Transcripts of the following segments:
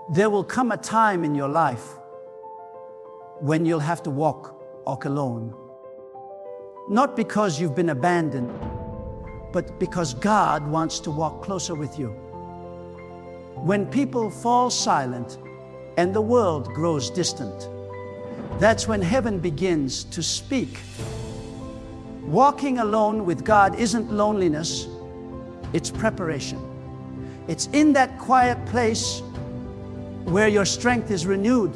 There will come a time in your life when you'll have to walk alone. Not because you've been abandoned, but because God wants to walk closer with you. When people fall silent and the world grows distant, that's when heaven begins to speak. Walking alone with God isn't loneliness, it's preparation. It's in that quiet place where your strength is renewed,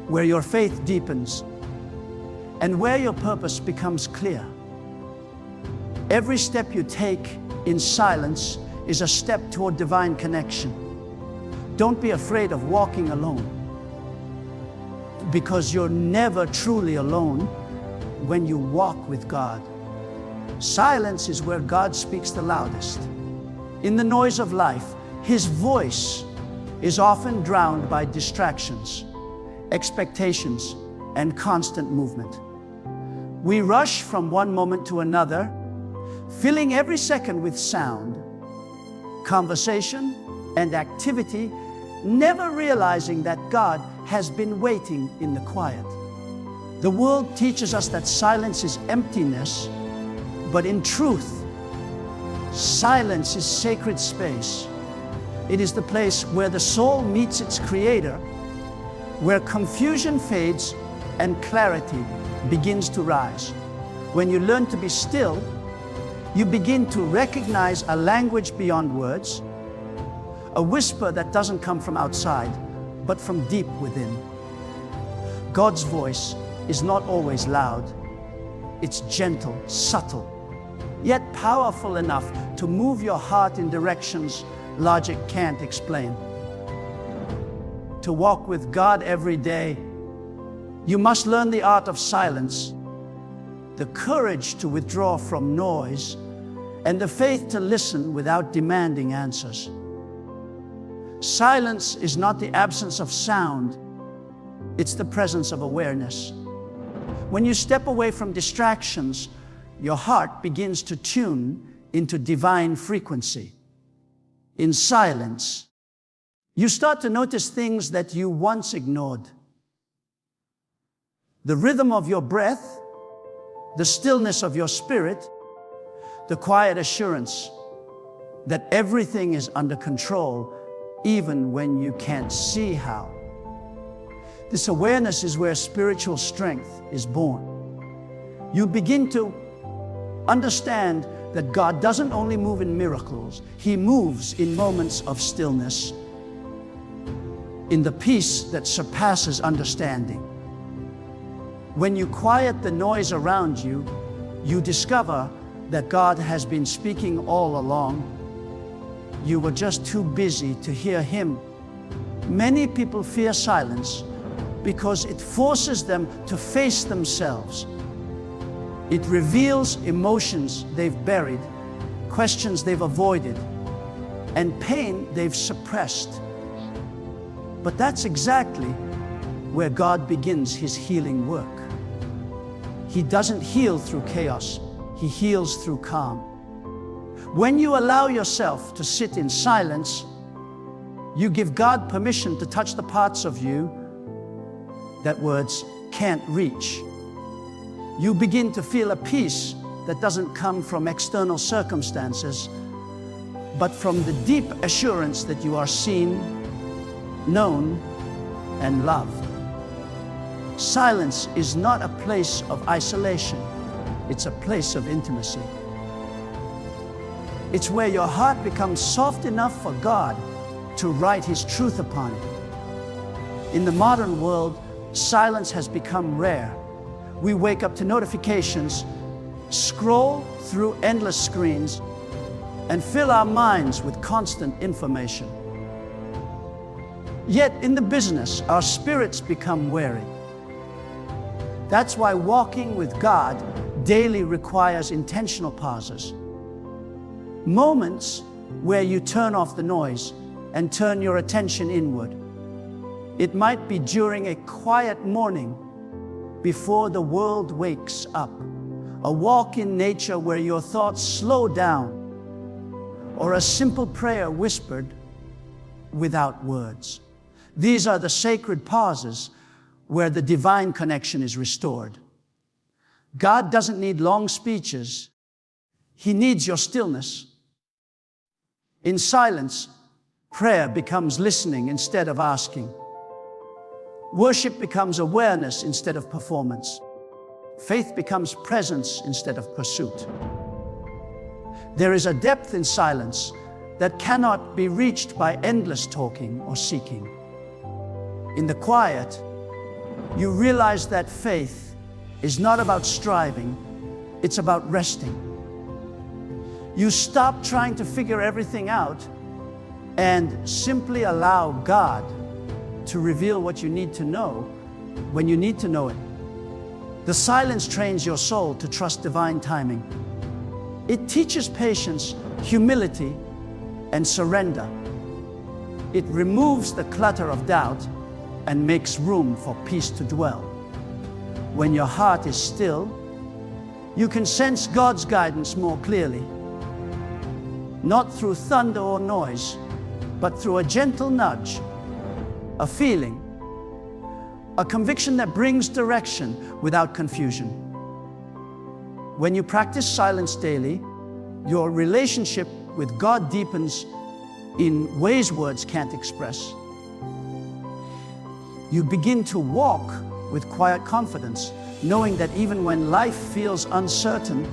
where your faith deepens, and where your purpose becomes clear. Every step you take in silence is a step toward divine connection. Don't be afraid of walking alone, because you're never truly alone when you walk with God. Silence is where God speaks the loudest. In the noise of life, His voice is often drowned by distractions, expectations, and constant movement. We rush from one moment to another, filling every second with sound, conversation, and activity, never realizing that God has been waiting in the quiet. The world teaches us that silence is emptiness, but in truth, silence is sacred space. It is the place where the soul meets its Creator, where confusion fades and clarity begins to rise. When you learn to be still, you begin to recognize a language beyond words, a whisper that doesn't come from outside, but from deep within. God's voice is not always loud. It's gentle, subtle, yet powerful enough to move your heart in directions logic can't explain. To walk with God every day, you must learn the art of silence, the courage to withdraw from noise, and the faith to listen without demanding answers. Silence is not the absence of sound, it's the presence of awareness. When you step away from distractions, your heart begins to tune into divine frequency. In silence, you start to notice things that you once ignored. The rhythm of your breath, the stillness of your spirit, the quiet assurance that everything is under control, even when you can't see how. This awareness is where spiritual strength is born. You begin to understand that God doesn't only move in miracles, He moves in moments of stillness, in the peace that surpasses understanding. When you quiet the noise around you, you discover that God has been speaking all along. You were just too busy to hear Him. Many people fear silence because it forces them to face themselves. It reveals emotions they've buried, questions they've avoided, and pain they've suppressed. But that's exactly where God begins His healing work. He doesn't heal through chaos, He heals through calm. When you allow yourself to sit in silence, you give God permission to touch the parts of you that words can't reach. You begin to feel a peace that doesn't come from external circumstances, but from the deep assurance that you are seen, known, and loved. Silence is not a place of isolation, it's a place of intimacy. It's where your heart becomes soft enough for God to write His truth upon it. In the modern world, silence has become rare. We wake up to notifications, scroll through endless screens, and fill our minds with constant information. Yet in the business, our spirits become weary. That's why walking with God daily requires intentional pauses. Moments where you turn off the noise and turn your attention inward. It might be during a quiet morning before the world wakes up, a walk in nature where your thoughts slow down, or a simple prayer whispered without words. These are the sacred pauses where the divine connection is restored. God doesn't need long speeches. He needs your stillness. In silence, prayer becomes listening instead of asking. Worship becomes awareness instead of performance. Faith becomes presence instead of pursuit. There is a depth in silence that cannot be reached by endless talking or seeking. In the quiet, you realize that faith is not about striving, it's about resting. You stop trying to figure everything out and simply allow God to reveal what you need to know when you need to know it. The silence trains your soul to trust divine timing. It teaches patience, humility, and surrender. It removes the clutter of doubt and makes room for peace to dwell. When your heart is still, you can sense God's guidance more clearly. Not through thunder or noise, but through a gentle nudge, a feeling, a conviction that brings direction without confusion. When you practice silence daily, your relationship with God deepens in ways words can't express. You begin to walk with quiet confidence, knowing that even when life feels uncertain,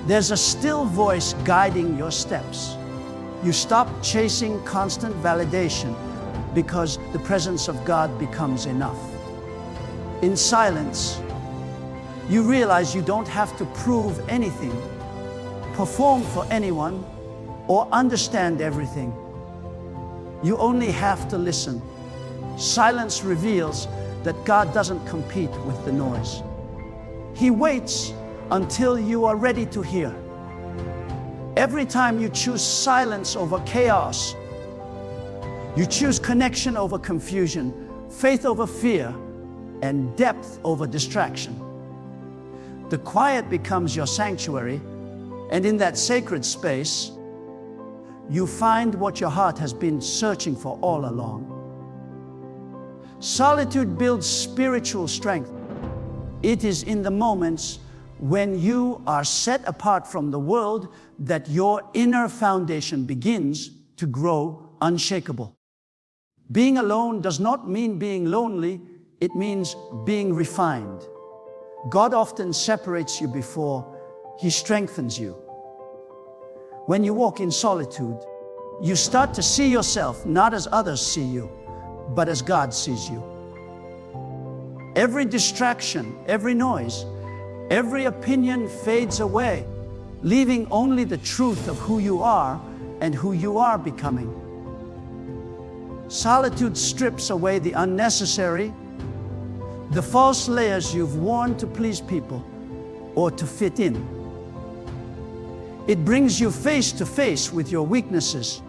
there's a still voice guiding your steps. You stop chasing constant validation because the presence of God becomes enough. In silence, you realize you don't have to prove anything, perform for anyone, or understand everything. You only have to listen. Silence reveals that God doesn't compete with the noise. He waits until you are ready to hear. Every time you choose silence over chaos, you choose connection over confusion, faith over fear, and depth over distraction. The quiet becomes your sanctuary, and in that sacred space, you find what your heart has been searching for all along. Solitude builds spiritual strength. It is in the moments when you are set apart from the world that your inner foundation begins to grow unshakable. Being alone does not mean being lonely, it means being refined. God often separates you before He strengthens you. When you walk in solitude, you start to see yourself not as others see you, but as God sees you. Every distraction, every noise, every opinion fades away, leaving only the truth of who you are and who you are becoming. Solitude strips away the unnecessary, the false layers you've worn to please people or to fit in. It brings you face to face with your weaknesses,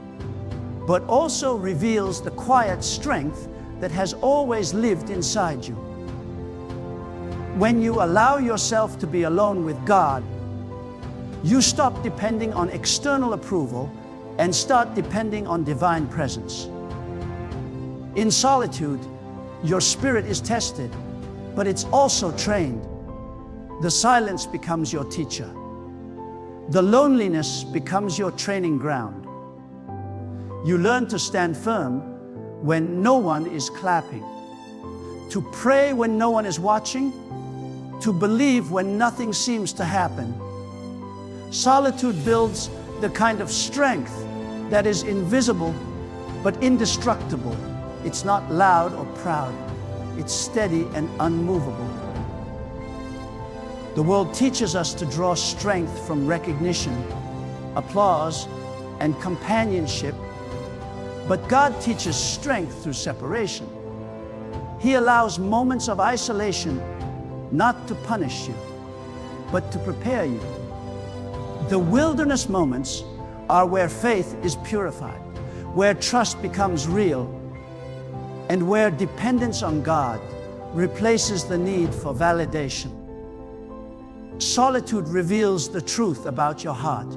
but also reveals the quiet strength that has always lived inside you. When you allow yourself to be alone with God, you stop depending on external approval and start depending on divine presence. In solitude, your spirit is tested, but it's also trained. The silence becomes your teacher. The loneliness becomes your training ground. You learn to stand firm when no one is clapping, to pray when no one is watching, to believe when nothing seems to happen. Solitude builds the kind of strength that is invisible but indestructible. It's not loud or proud. It's steady and unmovable. The world teaches us to draw strength from recognition, applause, and companionship, but God teaches strength through separation. He allows moments of isolation not to punish you, but to prepare you. The wilderness moments are where faith is purified, where trust becomes real, and where dependence on God replaces the need for validation. Solitude reveals the truth about your heart.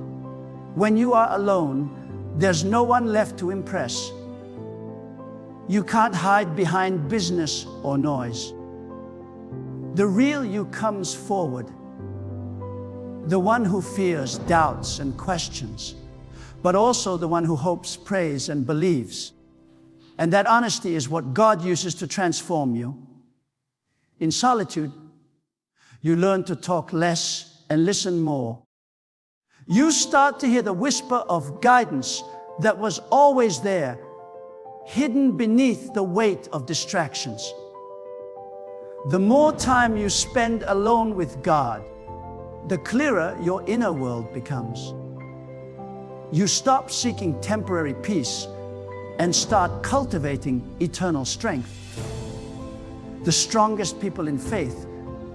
When you are alone, there's no one left to impress. You can't hide behind business or noise. The real you comes forward. The one who fears, doubts, and questions, but also the one who hopes, prays, and believes. And that honesty is what God uses to transform you. In solitude, you learn to talk less and listen more. You start to hear the whisper of guidance that was always there, hidden beneath the weight of distractions. The more time you spend alone with God, the clearer your inner world becomes. You stop seeking temporary peace and start cultivating eternal strength. The strongest people in faith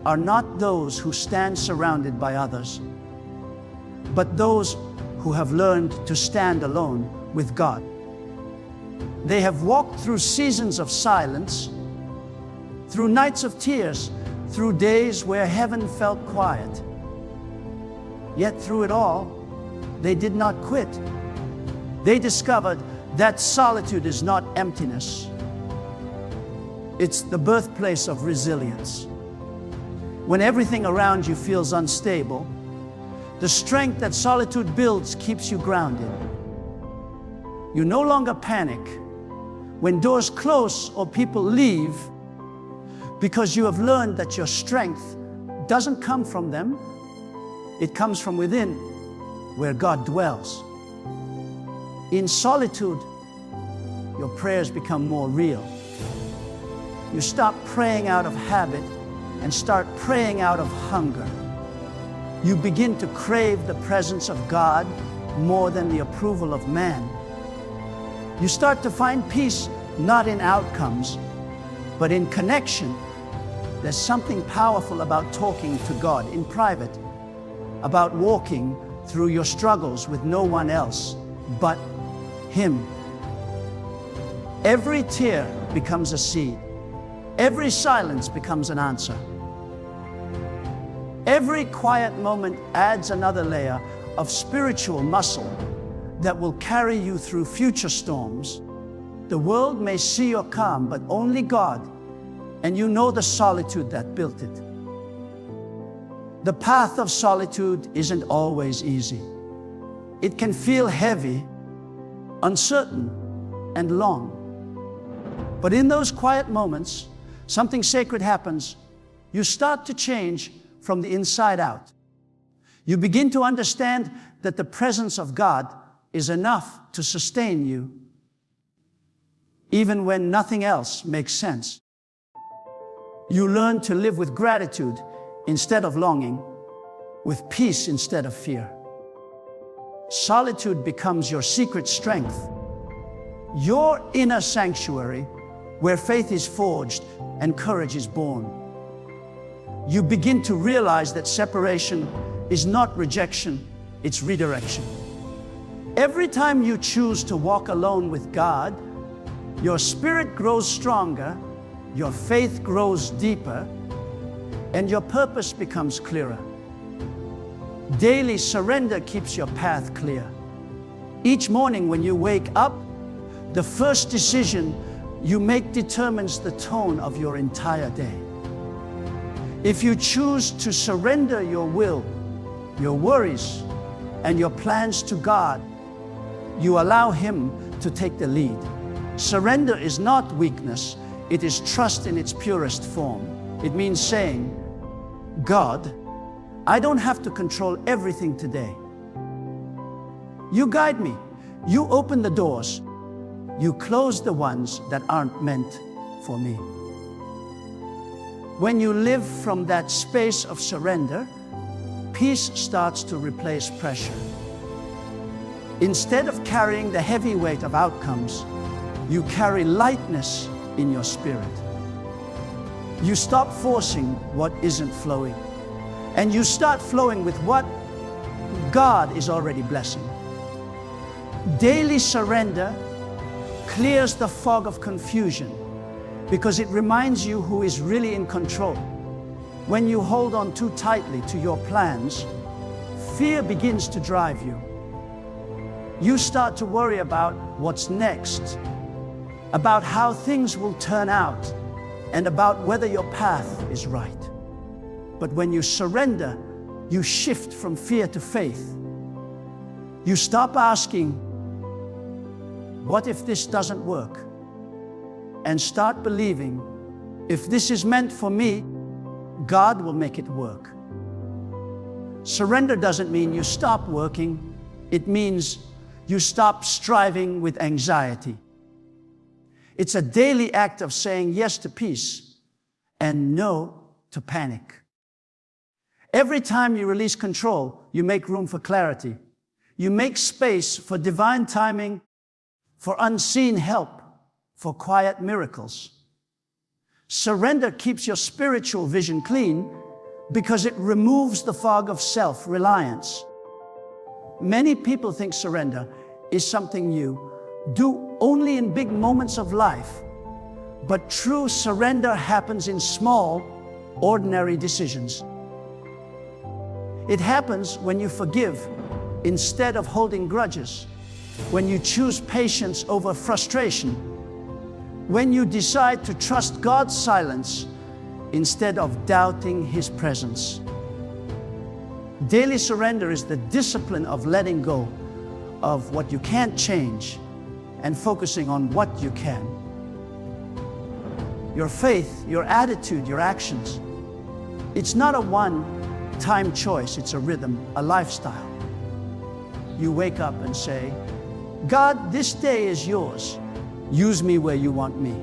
are not those who stand surrounded by others, but those who have learned to stand alone with God. They have walked through seasons of silence, through nights of tears, through days where heaven felt quiet. Yet through it all, they did not quit. They discovered that solitude is not emptiness. It's the birthplace of resilience. When everything around you feels unstable, the strength that solitude builds keeps you grounded. You no longer panic when doors close or people leave, because you have learned that your strength doesn't come from them. It comes from within, where God dwells. In solitude, your prayers become more real. You stop praying out of habit and start praying out of hunger. You begin to crave the presence of God more than the approval of man. You start to find peace not in outcomes, but in connection. There's something powerful about talking to God in private, about walking through your struggles with no one else but Him. Every tear becomes a seed. Every silence becomes an answer. Every quiet moment adds another layer of spiritual muscle that will carry you through future storms. The world may see your calm, but only God, and you know the solitude that built it. The path of solitude isn't always easy. It can feel heavy, uncertain, and long. But in those quiet moments, something sacred happens. You start to change from the inside out. You begin to understand that the presence of God is enough to sustain you, even when nothing else makes sense. You learn to live with gratitude instead of longing, with peace instead of fear. Solitude becomes your secret strength, your inner sanctuary where faith is forged and courage is born. You begin to realize that separation is not rejection, it's redirection. Every time you choose to walk alone with God, your spirit grows stronger, your faith grows deeper, and your purpose becomes clearer. Daily surrender keeps your path clear. Each morning when you wake up, the first decision you make determines the tone of your entire day. If you choose to surrender your will, your worries, and your plans to God, you allow Him to take the lead. Surrender is not weakness, it is trust in its purest form. It means saying, God, I don't have to control everything today. You guide me. You open the doors. You close the ones that aren't meant for me. When you live from that space of surrender, peace starts to replace pressure. Instead of carrying the heavy weight of outcomes, you carry lightness in your spirit. You stop forcing what isn't flowing, and you start flowing with what God is already blessing. Daily surrender clears the fog of confusion because it reminds you who is really in control. When you hold on too tightly to your plans, fear begins to drive you. You start to worry about what's next, about how things will turn out, and about whether your path is right. But when you surrender, you shift from fear to faith. You stop asking, what if this doesn't work? And start believing, if this is meant for me, God will make it work. Surrender doesn't mean you stop working. It means you stop striving with anxiety. It's a daily act of saying yes to peace and no to panic. Every time you release control, you make room for clarity. You make space for divine timing, for unseen help, for quiet miracles. Surrender keeps your spiritual vision clean because it removes the fog of self-reliance. Many people think surrender is something you do only in big moments of life, but true surrender happens in small, ordinary decisions. It happens when you forgive instead of holding grudges, when you choose patience over frustration, when you decide to trust God's silence instead of doubting His presence. Daily surrender is the discipline of letting go of what you can't change and focusing on what you can. Your faith, your attitude, your actions. It's not a one-time choice, it's a rhythm, a lifestyle. You wake up and say, God, this day is yours. Use me where you want me.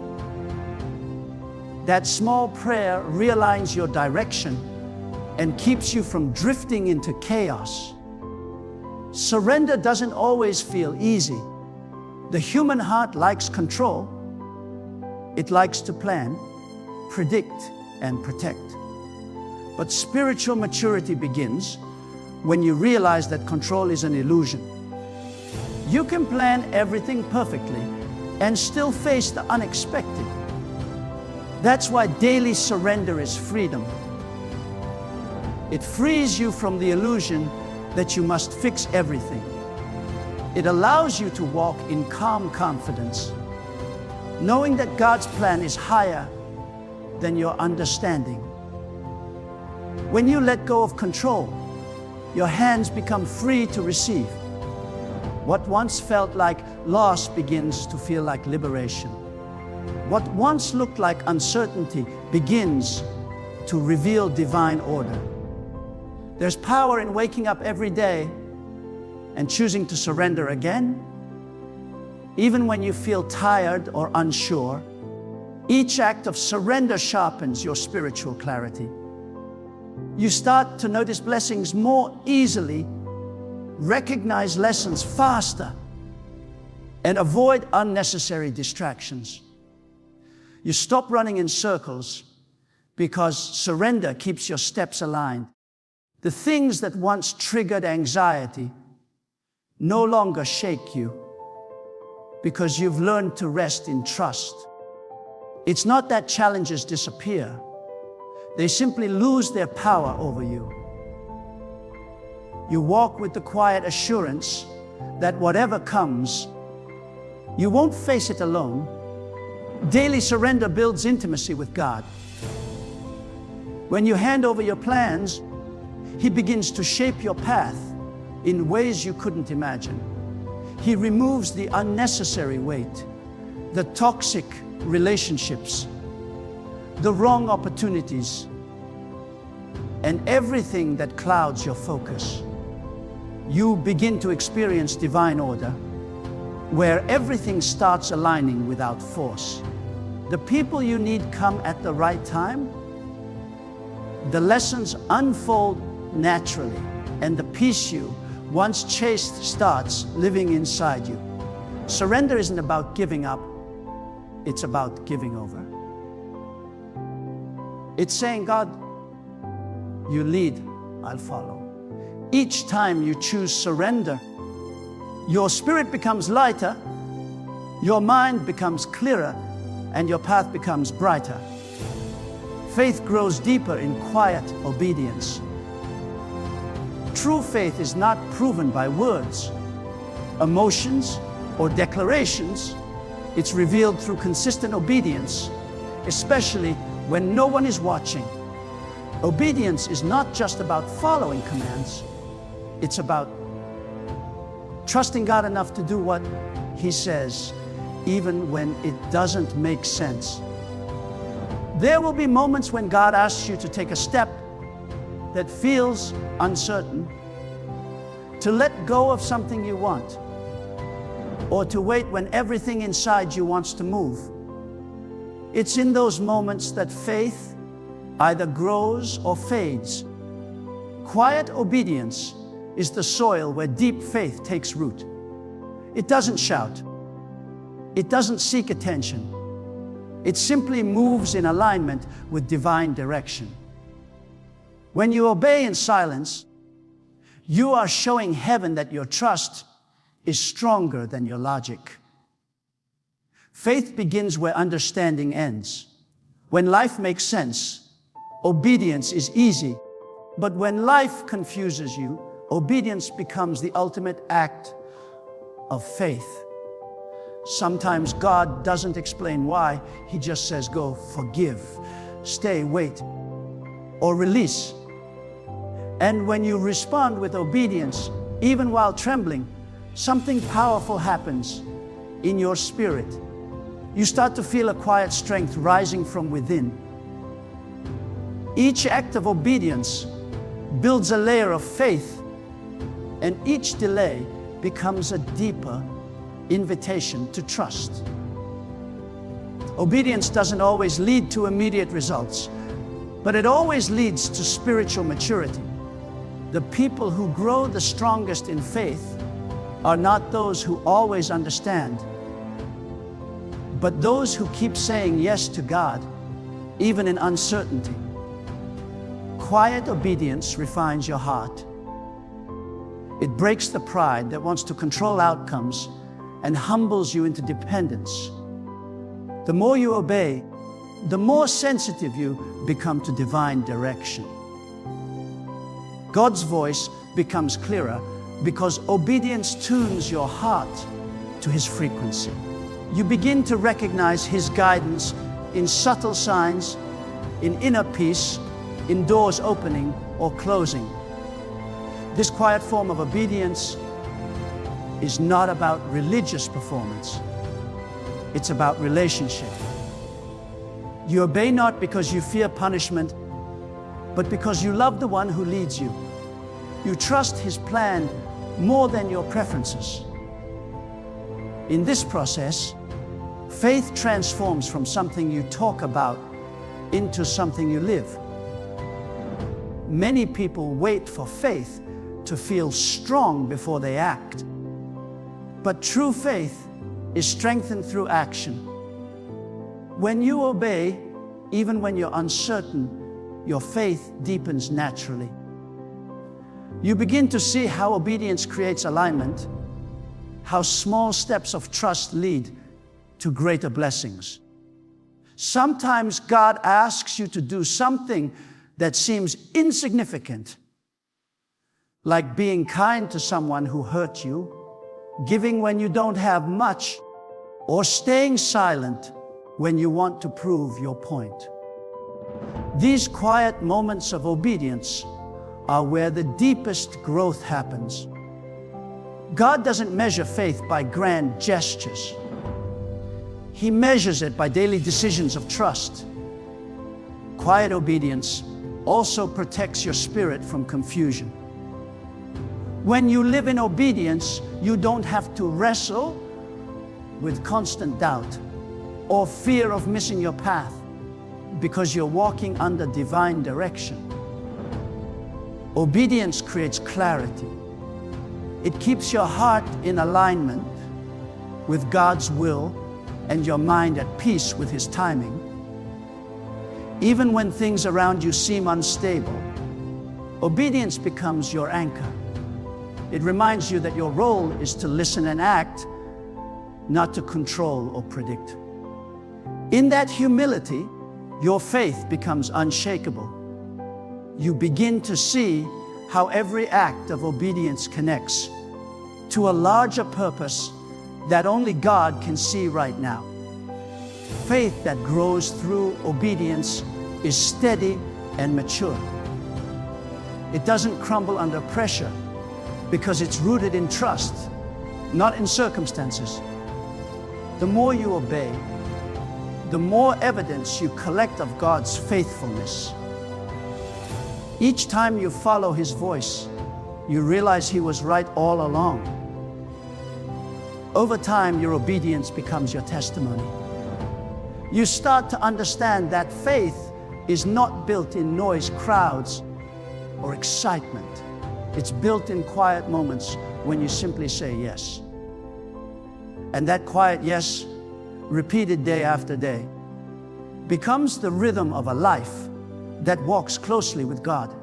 That small prayer realigns your direction and keeps you from drifting into chaos. Surrender doesn't always feel easy. The human heart likes control. It likes to plan, predict, and protect. But spiritual maturity begins when you realize that control is an illusion. You can plan everything perfectly and still face the unexpected. That's why daily surrender is freedom. It frees you from the illusion that you must fix everything. It allows you to walk in calm confidence, knowing that God's plan is higher than your understanding. When you let go of control, your hands become free to receive. What once felt like loss begins to feel like liberation. What once looked like uncertainty begins to reveal divine order. There's power in waking up every day and choosing to surrender again. Even when you feel tired or unsure, each act of surrender sharpens your spiritual clarity. You start to notice blessings more easily, recognize lessons faster, and avoid unnecessary distractions. You stop running in circles because surrender keeps your steps aligned. The things that once triggered anxiety no longer shake you because you've learned to rest in trust. It's not that challenges disappear. They simply lose their power over you. You walk with the quiet assurance that whatever comes, you won't face it alone. Daily surrender builds intimacy with God. When you hand over your plans, He begins to shape your path in ways you couldn't imagine. He removes the unnecessary weight, the toxic relationships, the wrong opportunities, and everything that clouds your focus. You begin to experience divine order, where everything starts aligning without force. The people you need come at the right time. The lessons unfold naturally, and the peace you once chased starts living inside you. Surrender isn't about giving up, it's about giving over. It's saying, God, you lead, I'll follow. Each time you choose surrender, your spirit becomes lighter, your mind becomes clearer, and your path becomes brighter. Faith grows deeper in quiet obedience. True faith is not proven by words, emotions, or declarations. It's revealed through consistent obedience, especially when no one is watching. Obedience is not just about following commands. It's about trusting God enough to do what He says, even when it doesn't make sense. There will be moments when God asks you to take a step that feels uncertain, to let go of something you want, or to wait when everything inside you wants to move. It's in those moments that faith either grows or fades. Quiet obedience is the soil where deep faith takes root. It doesn't shout. It doesn't seek attention. It simply moves in alignment with divine direction. When you obey in silence, you are showing heaven that your trust is stronger than your logic. Faith begins where understanding ends. When life makes sense, obedience is easy. But when life confuses you, obedience becomes the ultimate act of faith. Sometimes God doesn't explain why. He just says, go, forgive, stay, wait, or release. And when you respond with obedience, even while trembling, something powerful happens in your spirit. You start to feel a quiet strength rising from within. Each act of obedience builds a layer of faith, and each delay becomes a deeper invitation to trust. Obedience doesn't always lead to immediate results, but it always leads to spiritual maturity. The people who grow the strongest in faith are not those who always understand, but those who keep saying yes to God, even in uncertainty. Quiet obedience refines your heart. It breaks the pride that wants to control outcomes and humbles you into dependence. The more you obey, the more sensitive you become to divine direction. God's voice becomes clearer because obedience tunes your heart to His frequency. You begin to recognize His guidance in subtle signs, in inner peace, in doors opening or closing. This quiet form of obedience is not about religious performance. It's about relationship. You obey not because you fear punishment, but because you love the one who leads you. You trust His plan more than your preferences. In this process, faith transforms from something you talk about into something you live. Many people wait for faith to feel strong before they act. But true faith is strengthened through action. When you obey, even when you're uncertain, your faith deepens naturally. You begin to see how obedience creates alignment, how small steps of trust lead to greater blessings. Sometimes God asks you to do something that seems insignificant, like being kind to someone who hurt you, giving when you don't have much, or staying silent when you want to prove your point. These quiet moments of obedience are where the deepest growth happens. God doesn't measure faith by grand gestures. He measures it by daily decisions of trust. Quiet obedience also protects your spirit from confusion. When you live in obedience, you don't have to wrestle with constant doubt or fear of missing your path, because you're walking under divine direction. Obedience creates clarity. It keeps your heart in alignment with God's will and your mind at peace with His timing. Even when things around you seem unstable, obedience becomes your anchor. It reminds you that your role is to listen and act, not to control or predict. In that humility, your faith becomes unshakable. You begin to see how every act of obedience connects to a larger purpose that only God can see right now. Faith that grows through obedience is steady and mature. It doesn't crumble under pressure because it's rooted in trust, not in circumstances. The more you obey, the more evidence you collect of God's faithfulness. Each time you follow His voice, you realize He was right all along. Over time, your obedience becomes your testimony. You start to understand that faith is not built in noise crowds or excitement. It's built in quiet moments when you simply say yes. And that quiet yes, repeated day after day, becomes the rhythm of a life that walks closely with God.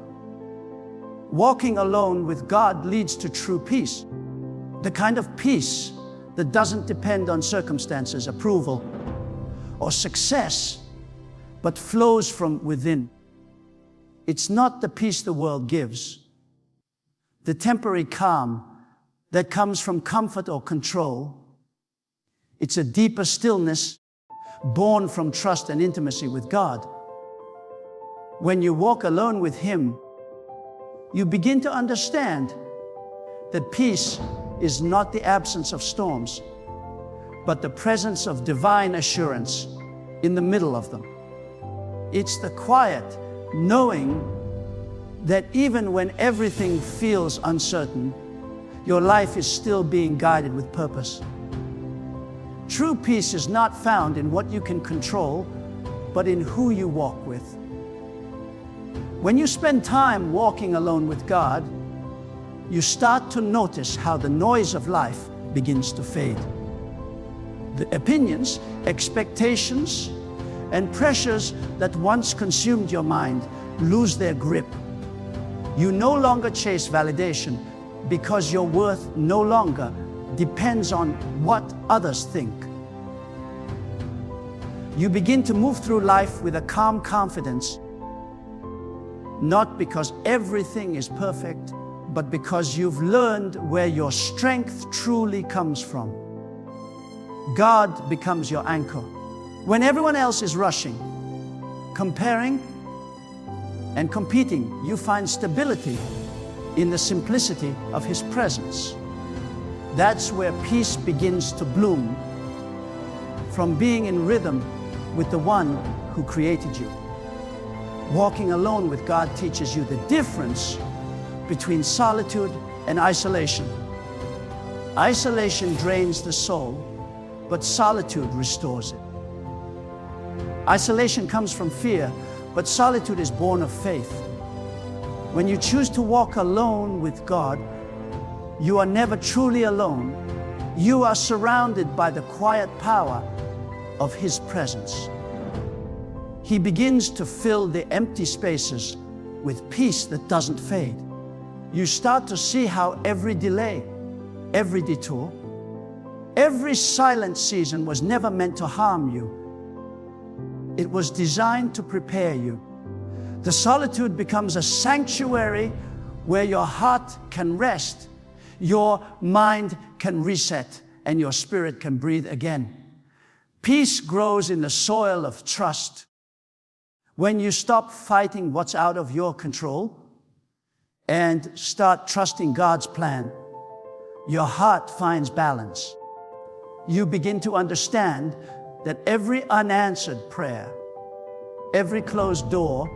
Walking alone with God leads to true peace, the kind of peace that doesn't depend on circumstances, approval, or success, but flows from within. It's not the peace the world gives, the temporary calm that comes from comfort or control. It's a deeper stillness born from trust and intimacy with God. When you walk alone with Him, you begin to understand that peace is not the absence of storms, but the presence of divine assurance in the middle of them. It's the quiet knowing that even when everything feels uncertain, your life is still being guided with purpose. True peace is not found in what you can control, but in who you walk with. When you spend time walking alone with God, you start to notice how the noise of life begins to fade. The opinions, expectations, and pressures that once consumed your mind lose their grip. You no longer chase validation because your worth no longer depends on what others think. You begin to move through life with a calm confidence, not because everything is perfect, but because you've learned where your strength truly comes from. God becomes your anchor. When everyone else is rushing, comparing, and competing, you find stability in the simplicity of His presence. That's where peace begins to bloom, from being in rhythm with the One who created you. Walking alone with God teaches you the difference between solitude and isolation. Isolation drains the soul, but solitude restores it. Isolation comes from fear, but solitude is born of faith. When you choose to walk alone with God, you are never truly alone. You are surrounded by the quiet power of His presence. He begins to fill the empty spaces with peace that doesn't fade. You start to see how every delay, every detour, every silent season was never meant to harm you. It was designed to prepare you. The solitude becomes a sanctuary where your heart can rest, your mind can reset, and your spirit can breathe again. Peace grows in the soil of trust. When you stop fighting what's out of your control and start trusting God's plan, your heart finds balance. You begin to understand that every unanswered prayer, every closed door,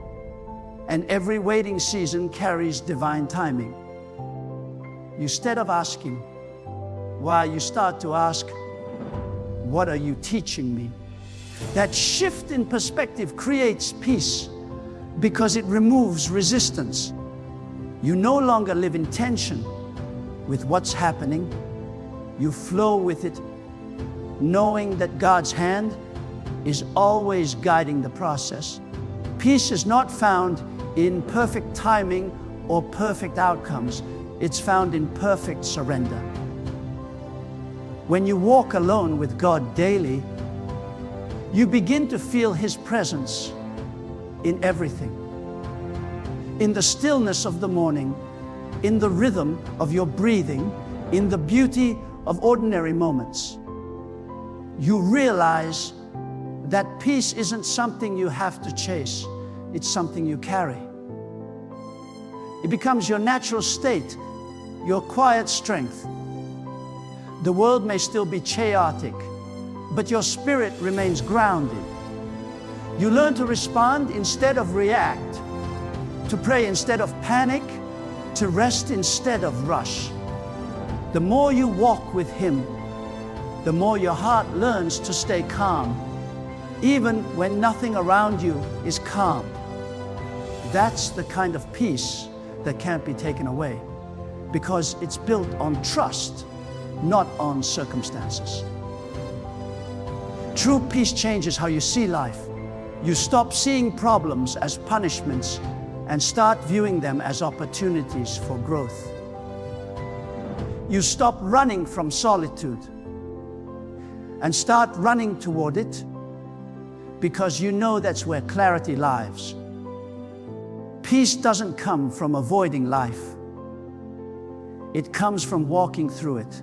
and every waiting season carries divine timing. Instead of asking why, you start to ask, what are you teaching me? That shift in perspective creates peace because it removes resistance. You no longer live in tension with what's happening. You flow with it, knowing that God's hand is always guiding the process. Peace is not found in perfect timing or perfect outcomes. It's found in perfect surrender. When you walk alone with God daily, you begin to feel His presence in everything. In the stillness of the morning, in the rhythm of your breathing, in the beauty of ordinary moments. You realize that peace isn't something you have to chase, it's something you carry. It becomes your natural state, your quiet strength. The world may still be chaotic, but your spirit remains grounded. You learn to respond instead of react, to pray instead of panic, to rest instead of rush. The more you walk with Him, the more your heart learns to stay calm, even when nothing around you is calm. That's the kind of peace that can't be taken away, because it's built on trust, not on circumstances. True peace changes how you see life. You stop seeing problems as punishments and start viewing them as opportunities for growth. You stop running from solitude and start running toward it, because you know that's where clarity lies. Peace doesn't come from avoiding life. It comes from walking through it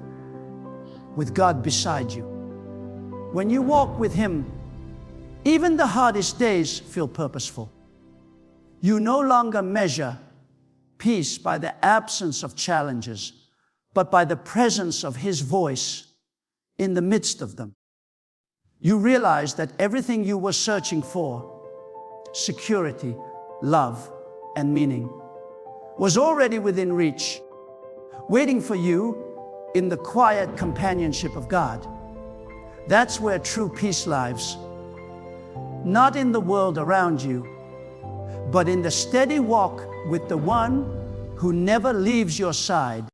with God beside you. When you walk with Him, even the hardest days feel purposeful. You no longer measure peace by the absence of challenges, but by the presence of His voice in the midst of them. You realize that everything you were searching for, security, love, and meaning, was already within reach, waiting for you in the quiet companionship of God. That's where true peace lives, not in the world around you, but in the steady walk with the one who never leaves your side.